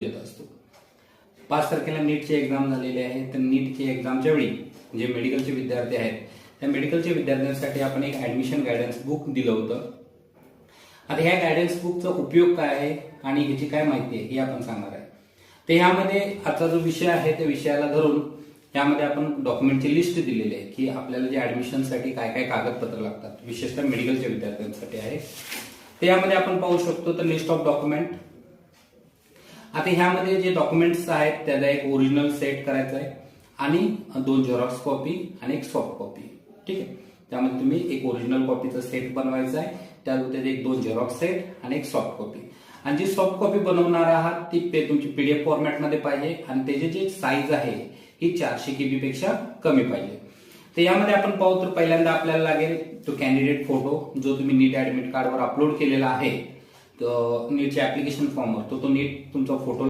देत असतो. 5 तारखेला नीटची एक्झाम झालेली आहे. तर नीटची एक्झामच्या वेळी जे मेडिकलचे विद्यार्थी आहेत त्या मेडिकलच्या विद्यार्थ्यांसाठी आपण एक ऍडमिशन गायडन्स बुक दिलं होतं. आता ह्या गायडन्स बुकचा उपयोग काय आहे आणि ह्याची काय माहिती आहे हे आपण सांगणार आहे. तर ह्यामध्ये आजचा जो विषय आहे त्या विषयाला धरून यामध्ये आपण डॉक्युमेंटची लिस्ट दिलेली आहे की आपल्याला जे ऍडमिशनसाठी काय काय कागदपत्र लागतात, विशेषतः मेडिकलच्या विद्यार्थ्यांसाठी आहे. तर यामध्ये आपण पाहू शकतो तर लिस्ट ऑफ डॉक्युमेंट. आता ह्यामध्ये जे डॉक्युमेंट्स आहेत त्याचा एक ओरिजिनल सेट करायचा आहे आणि 2 झेरॉक्स कॉपी आणि एक सॉफ्ट कॉपी. ठीक आहे. त्यामध्ये तुम्ही एक ओरिजिनल कॉपीचा सेट बनवायचा आहे, त्यामध्ये एक 2 झेरॉक्स सेट आणि एक सॉफ्ट कॉपी. आणि जी सॉफ्ट कॉपी बनवणार आहात ती तुमची पीडीएफ फॉर्मॅटमध्ये पाहिजे आणि त्याची जी साईज आहे ही 400 KB पेक्षा कमी पाहिजे. तर यामध्ये आपण पाहू तर पहिल्यांदा आपल्याला लागेल तो कॅन्डिडेट फोटो जो तुम्ही नीट ऍडमिट कार्डवर अपलोड केलेला आहे नीटच्या ऍप्लिकेशन फॉर्मवर तो नीट तुमचा फोटो